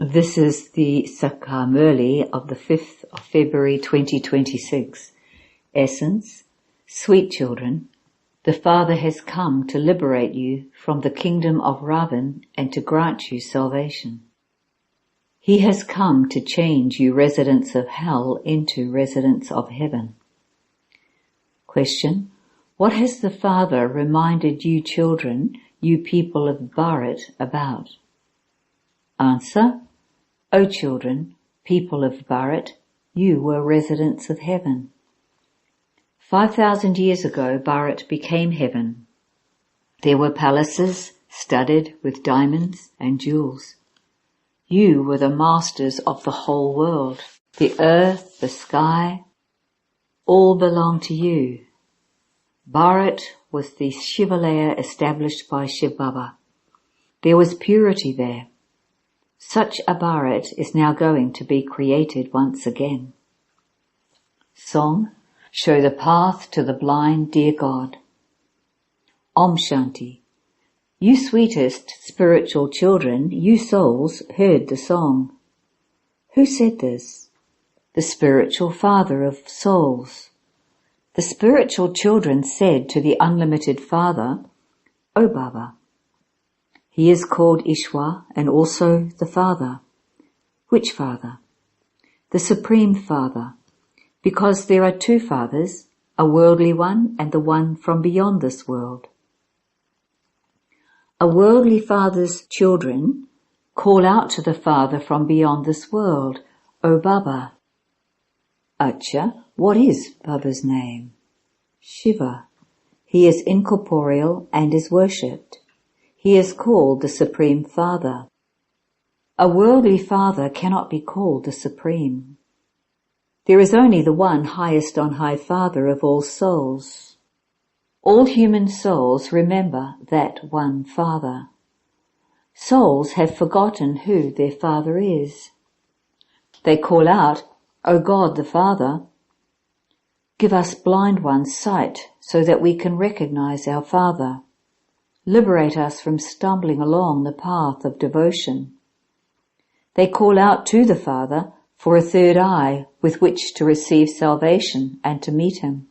This is the English Murli of the 5th of February 2026. Essence: Sweet children, the Father has come to liberate you from the kingdom of Ravan and to grant you salvation. He has come to change you residents of hell into residents of heaven. Question: what has the Father reminded you children, you people of Bharat, about? Answer: O children, people of Bharat, you were residents of heaven. 5,000 years ago, Bharat became heaven. There were palaces studded with diamonds and jewels. You were the masters of the whole world. The earth, the sky, all belonged to you. Bharat was the Shivalaya established by Shiv Baba. There was purity there. Such a Bharat is now going to be created once again. Song: Show the path to the blind, dear God. Om Shanti. You sweetest spiritual children, you souls, heard the song. Who said this? The spiritual father of souls. The spiritual children said to the unlimited Father, O Baba. He is called Ishwar and also the Father. Which Father? The Supreme Father, because there are two Fathers, a worldly one and the one from beyond this world. A worldly father's children call out to the Father from beyond this world, O Baba. Acha, what is Baba's name? Shiva. He is incorporeal and is worshipped. He is called the Supreme Father. A worldly father cannot be called the Supreme. There is only the one highest on high Father of all souls. All human souls remember that one Father. Souls have forgotten who their Father is. They call out, O God the Father, give us blind ones sight so that we can recognize our Father. Liberate us from stumbling along the path of devotion. They call out to the Father for a third eye with which to receive salvation and to meet Him.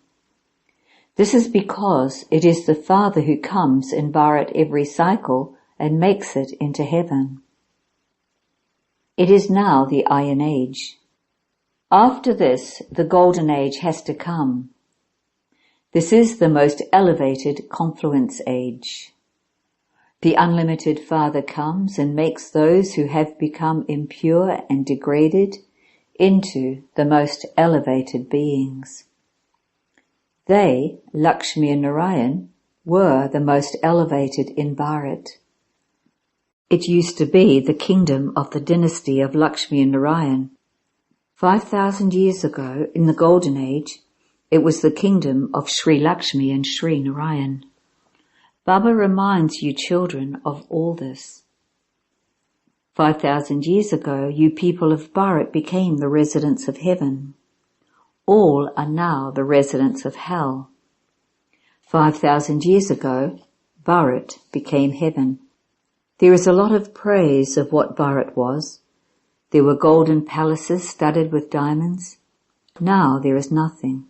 This is because it is the Father who comes in Bharat every cycle and makes it into heaven. It is now the Iron Age. After this, the Golden Age has to come. This is the most elevated confluence age. The unlimited Father comes and makes those who have become impure and degraded into the most elevated beings. They, Lakshmi and Narayan, were the most elevated in Bharat. It used to be the kingdom of the dynasty of Lakshmi and Narayan. 5,000 years ago, in the Golden Age, it was the kingdom of Sri Lakshmi and Sri Narayan. Baba reminds you children of all this. 5,000 years ago, you people of Bharat became the residents of heaven. All are now the residents of hell. 5,000 years ago, Bharat became heaven. There is a lot of praise of what Bharat was. There were golden palaces studded with diamonds. Now there is nothing.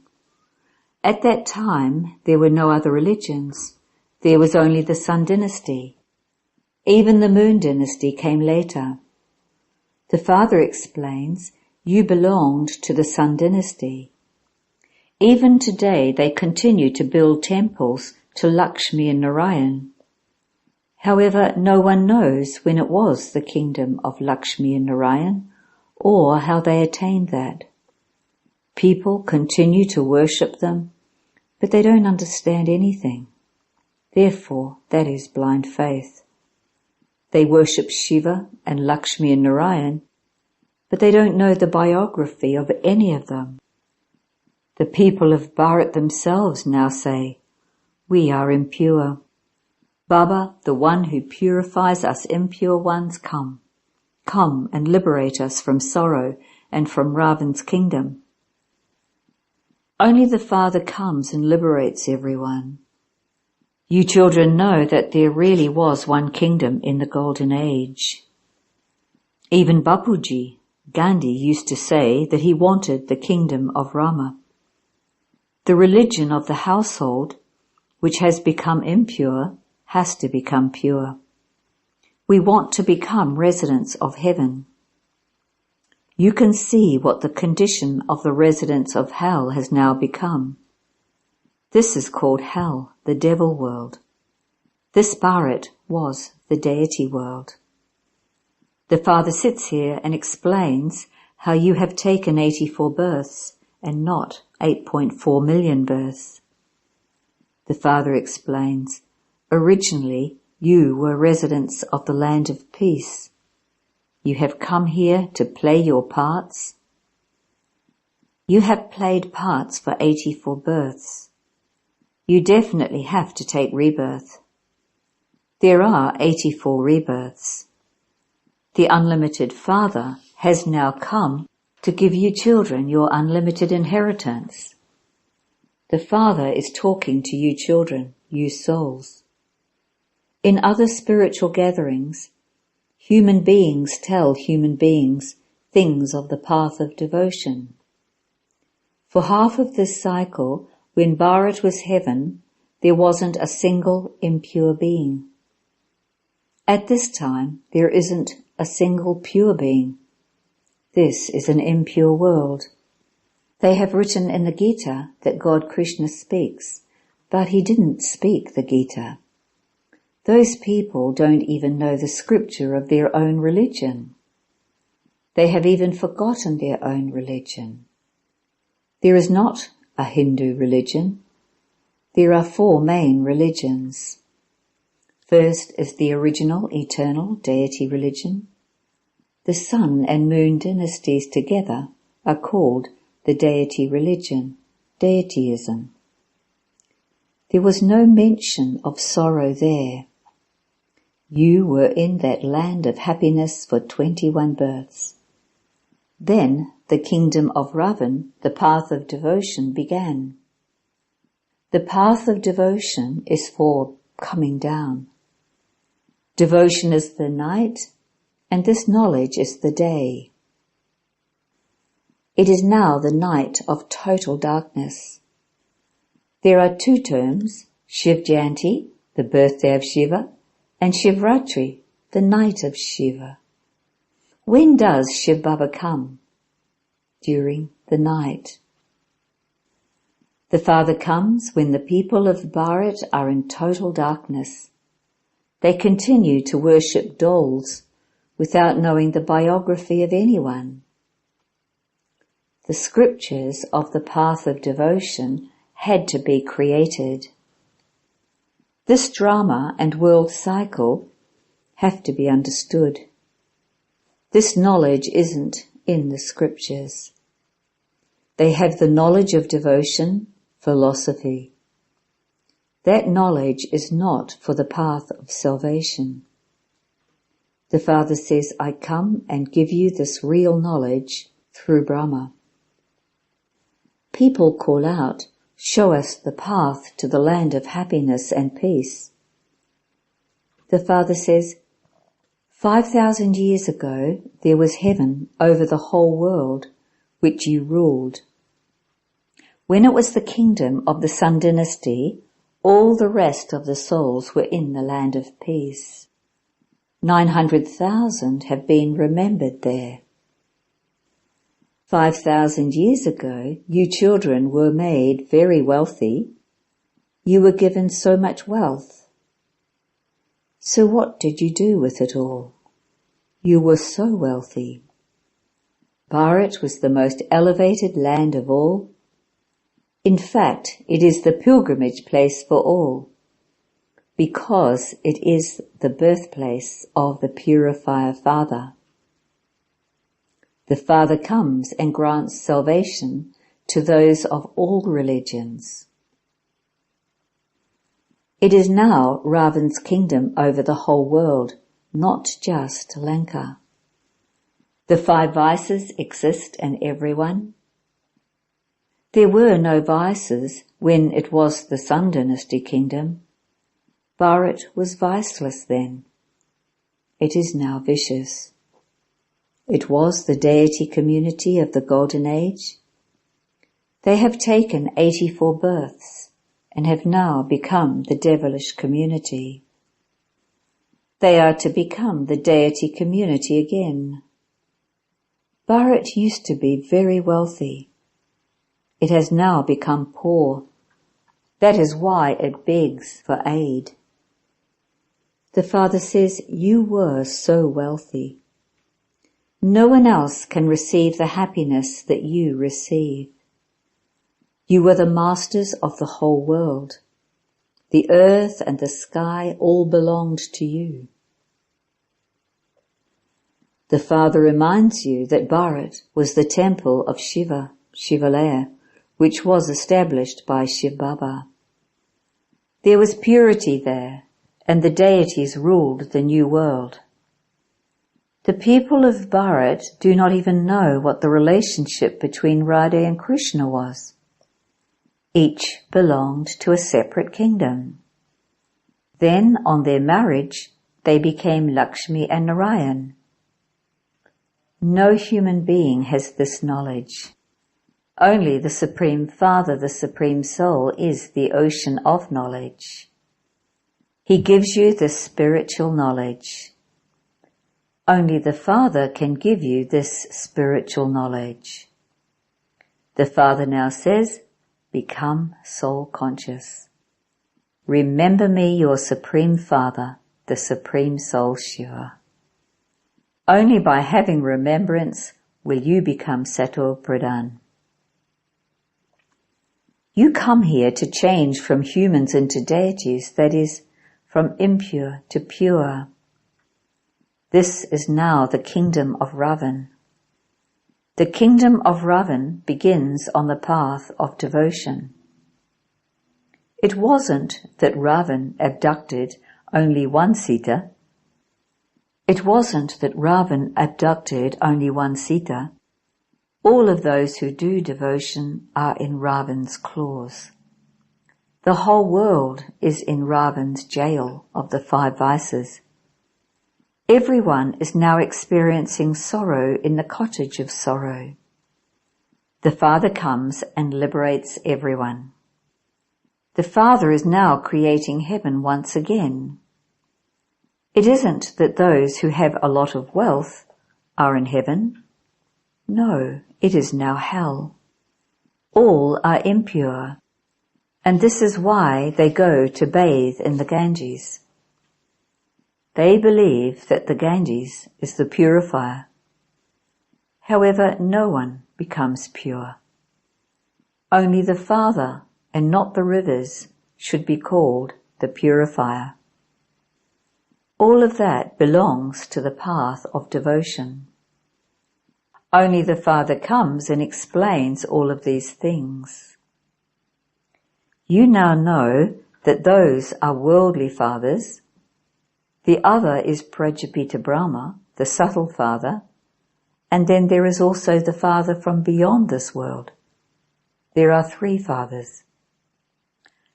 At that time, there were no other religions. There was only the Sun dynasty. Even the Moon dynasty came later. The Father explains, you belonged to the Sun dynasty. Even today they continue to build temples to Lakshmi and Narayan. However, no one knows when it was the kingdom of Lakshmi and Narayan, or how they attained that. People continue to worship them, but they don't understand anything. Therefore, that is blind faith. They worship Shiva and Lakshmi and Narayan, but they don't know the biography of any of them. The people of Bharat themselves now say, we are impure. Baba, the one who purifies us impure ones, come. Come and liberate us from sorrow and from Ravan's kingdom. Only the Father comes and liberates everyone. You children know that there really was one kingdom in the Golden Age. Even Bapuji, Gandhi, used to say that he wanted the kingdom of Rama. The religion of the household, which has become impure, has to become pure. We want to become residents of heaven. You can see what the condition of the residents of hell has now become. This is called hell, the devil world. This Bharat was the deity world. The Father sits here and explains how you have taken 84 births and not 8.4 million births. The Father explains, originally you were residents of the land of peace. You have come here to play your parts. You have played parts for 84 births. You definitely have to take rebirth. There are 84 rebirths. The unlimited Father has now come to give you children your unlimited inheritance. The Father is talking to you children, you souls. In other spiritual gatherings, human beings tell human beings things of the path of devotion. For half of this cycle, when Bharat was heaven, there wasn't a single impure being. At this time, there isn't a single pure being. This is an impure world. They have written in the Gita that God Krishna speaks, but he didn't speak the Gita. Those people don't even know the scripture of their own religion. They have even forgotten their own religion. There is not a Hindu religion. There are 4 main religions. First is the original eternal deity religion. The sun and moon dynasties together are called the deity religion, deityism. There was no mention of sorrow there. You were in that land of happiness for 21 births. Then the kingdom of Ravan, the path of devotion, began. The path of devotion is for coming down. Devotion is the night, and this knowledge is the day. It is now the night of total darkness. There are 2 terms, Shiv Jayanti, the birthday of Shiva, and Shivratri, the night of Shiva. When does Shiv Baba come? During the night. The Father comes when the people of Bharat are in total darkness. They continue to worship dolls without knowing the biography of anyone. The scriptures of the path of devotion had to be created. This drama and world cycle have to be understood. This knowledge isn't in the scriptures. They have the knowledge of devotion, philosophy. That knowledge is not for the path of salvation. The Father says, I come and give you this real knowledge through Brahma. People call out, show us the path to the land of happiness and peace. The Father says, 5,000 years ago there was heaven over the whole world, which you ruled. When it was the kingdom of the Sun dynasty, all the rest of the souls were in the land of peace. 900,000 have been remembered there. 5,000 years ago, you children were made very wealthy. You were given so much wealth. So what did you do with it all? You were so wealthy. Bharat was the most elevated land of all. In fact, it is the pilgrimage place for all, because it is the birthplace of the Purifier Father. The Father comes and grants salvation to those of all religions. It is now Ravan's kingdom over the whole world, not just Lanka. The 5 vices exist in everyone. There were no vices when it was the Sun dynasty kingdom. Bharat was viceless then. It is now vicious. It was the deity community of the Golden Age. They have taken 84 births and have now become the devilish community. They are to become the deity community again. Bharat used to be very wealthy. It has now become poor. That is why it begs for aid. The Father says, you were so wealthy. No one else can receive the happiness that you receive. You were the masters of the whole world. The earth and the sky all belonged to you. The Father reminds you that Bharat was the temple of Shiva, Shivalaya, which was established by Shiv Baba. There was purity there, and the deities ruled the new world. The people of Bharat do not even know what the relationship between Radha and Krishna was. Each belonged to a separate kingdom. Then, on their marriage, they became Lakshmi and Narayan. No human being has this knowledge. Only the Supreme Father, the Supreme Soul, is the ocean of knowledge. He gives you this spiritual knowledge. Only the Father can give you this spiritual knowledge. The Father now says, become soul conscious. Remember me, your Supreme Father, the Supreme Soul Shiva. Only by having remembrance will you become Sato Pradhan. You come here to change from humans into deities, that is, from impure to pure. This is now the kingdom of Ravan. The kingdom of Ravan begins on the path of devotion. It wasn't that Ravan abducted only one Sita. It wasn't that Ravan abducted only one Sita. All of those who do devotion are in Ravan's claws. The whole world is in Ravan's jail of the 5 vices. Everyone is now experiencing sorrow in the cottage of sorrow. The Father comes and liberates everyone. The Father is now creating heaven once again. It isn't that those who have a lot of wealth are in heaven. No, it is now hell. All are impure, and this is why they go to bathe in the Ganges. They believe that the Ganges is the purifier. However, no one becomes pure. Only the Father and not the rivers should be called the purifier. All of that belongs to the path of devotion. Only the Father comes and explains all of these things. You now know that those are worldly fathers. The other is Prajapita Brahma, the subtle Father, and then there is also the Father from beyond this world. There are 3 fathers.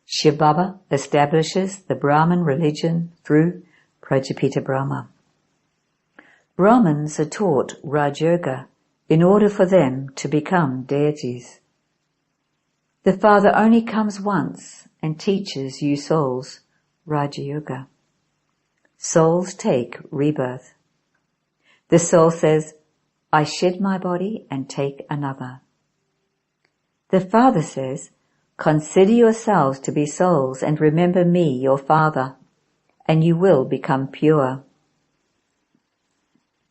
Shiv Baba establishes the Brahmin religion through Prajapita Brahma. Brahmins are taught Raj Yoga in order for them to become deities. The Father only comes once and teaches you souls Raja Yoga. Souls take rebirth. The soul says, I shed my body and take another. The Father says, consider yourselves to be souls and remember me, your Father, and you will become pure.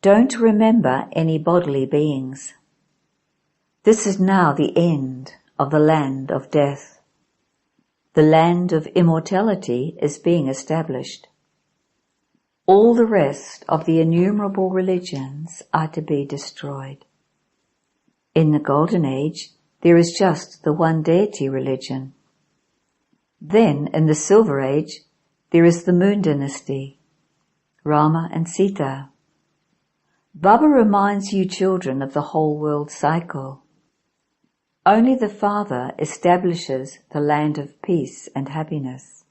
Don't remember any bodily beings. This is now the end of the land of death. The land of immortality is being established. All the rest of the innumerable religions are to be destroyed. In the Golden Age, there is just the one deity religion. Then, in the Silver Age, there is the Moon Dynasty, Rama and Sita. Baba reminds you children of the whole world cycle. Only the Father establishes the land of peace and happiness.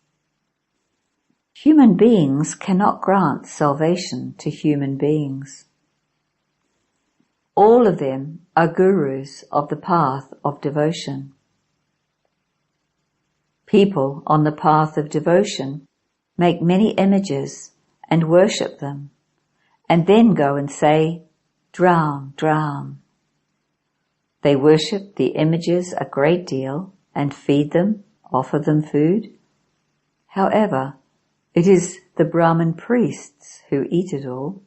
Human beings cannot grant salvation to human beings. All of them are gurus of the path of devotion. People on the path of devotion make many images and worship them, and then go and say, "Drown, drown." They worship the images a great deal and feed them, offer them food. However, it is the Brahmin priests who eat it all.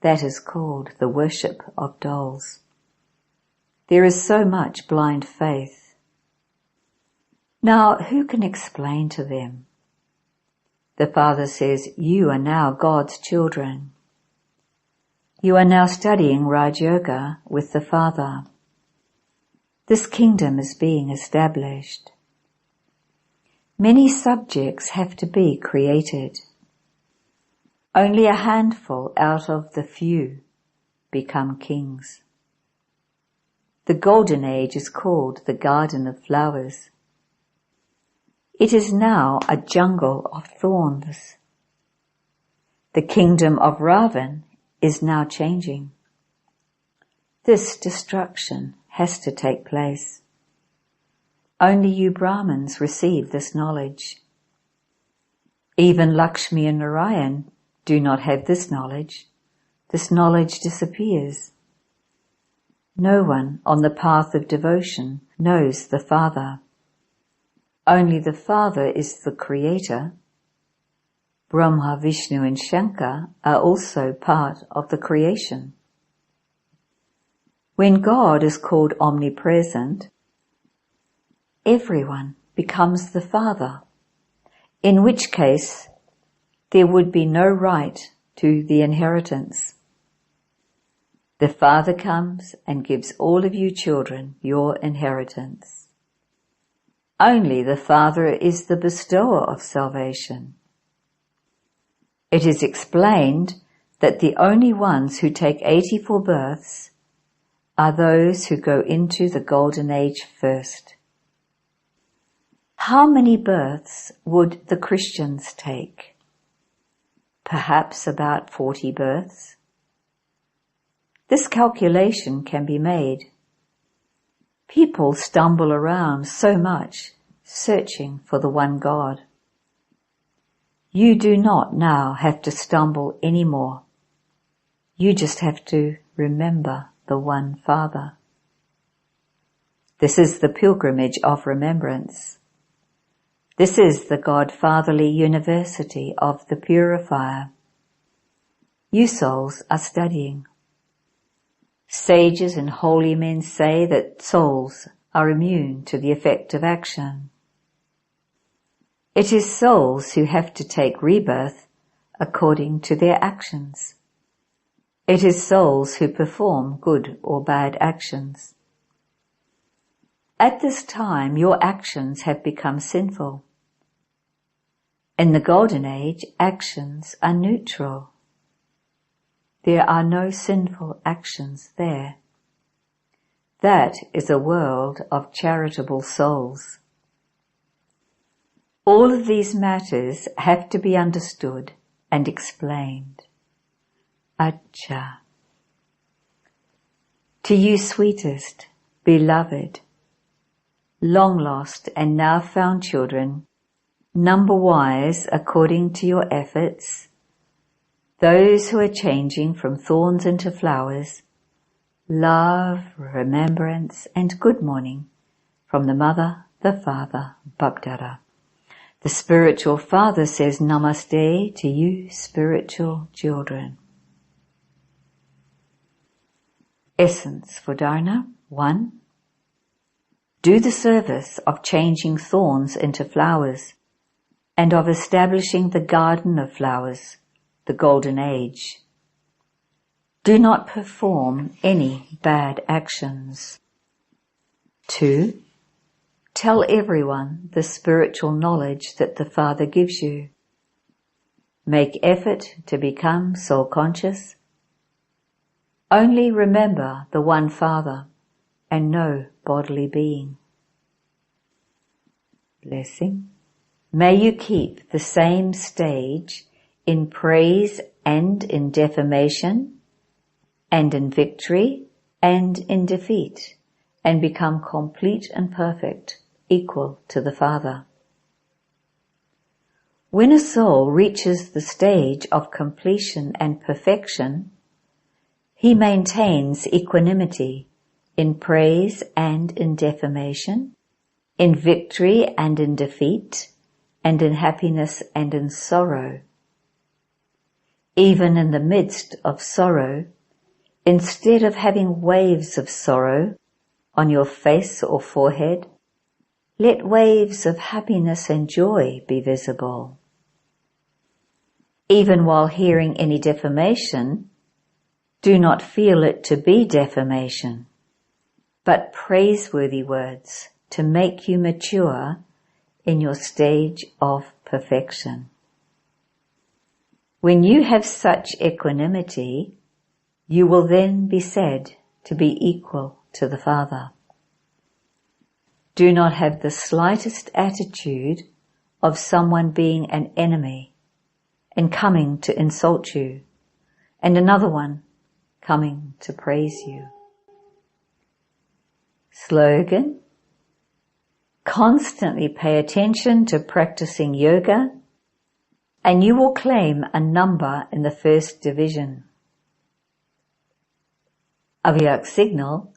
That is called the worship of dolls. There is so much blind faith. Now, who can explain to them? The Father says, you are now God's children. You are now studying Raj Yoga with the Father. This kingdom is being established. Many subjects have to be created. Only a handful out of the few become kings. The golden age is called the Garden of Flowers. It is now a jungle of thorns. The kingdom of Ravan is now changing. This destruction has to take place. Only you Brahmins receive this knowledge. Even Lakshmi and Narayan do not have this knowledge. This knowledge disappears. No one on the path of devotion knows the Father. Only the Father is the Creator. Brahma, Vishnu and Shankar are also part of the creation. When God is called omnipresent, everyone becomes the Father, in which case there would be no right to the inheritance. The Father comes and gives all of you children your inheritance. Only the Father is the bestower of salvation. It is explained that the only ones who take 84 births are those who go into the golden age first. How many births would the Christians take? Perhaps about 40 births. This calculation can be made. People stumble around so much, searching for the one God. You do not now have to stumble anymore. You just have to remember the one Father. This is the pilgrimage of remembrance. This is the God-Fatherly University of the Purifier. You souls are studying. Sages and holy men say that souls are immune to the effect of action. It is souls who have to take rebirth according to their actions. It is souls who perform good or bad actions. At this time, your actions have become sinful. In the Golden Age, actions are neutral. There are no sinful actions there. That is a world of charitable souls. All of these matters have to be understood and explained. Acha. To you sweetest, beloved, long lost and now found children, number-wise according to your efforts, those who are changing from thorns into flowers, love, remembrance and good morning from the Mother, the Father, Bhagdada. The spiritual Father says Namaste to you spiritual children. Essence for Dharana 1. Do the service of changing thorns into flowers and of establishing the garden of flowers, the golden age. Do not perform any bad actions. 2. Tell everyone the spiritual knowledge that the Father gives you. Make effort to become soul-conscious. Only remember the one Father and no bodily being. Blessing. May you keep the same stage in praise and in defamation, and in victory and in defeat, and become complete and perfect, equal to the Father. When a soul reaches the stage of completion and perfection, he maintains equanimity in praise and in defamation, in victory and in defeat, and in happiness and in sorrow. Even in the midst of sorrow, instead of having waves of sorrow on your face or forehead, let waves of happiness and joy be visible. Even while hearing any defamation, do not feel it to be defamation, but praiseworthy words to make you mature in your stage of perfection. When you have such equanimity, you will then be said to be equal to the Father. Do not have the slightest attitude of someone being an enemy and coming to insult you, and another one coming to praise you. Slogan: constantly pay attention to practicing yoga, and you will claim a number in the first division. Avyak signal: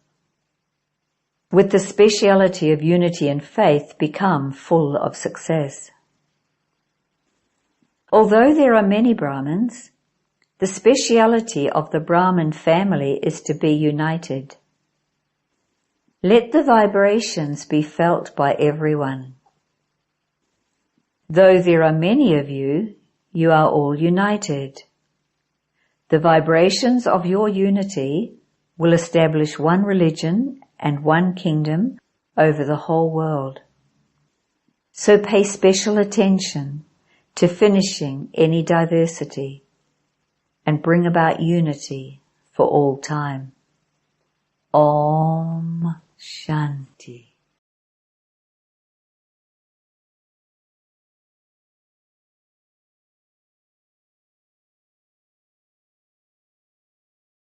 with the speciality of unity and faith, become full of success. Although there are many Brahmins, the speciality of the Brahmin family is to be united. Let the vibrations be felt by everyone. Though there are many of you, you are all united. The vibrations of your unity will establish one religion and one kingdom over the whole world. So pay special attention to finishing any diversity and bring about unity for all time. Om Shanti.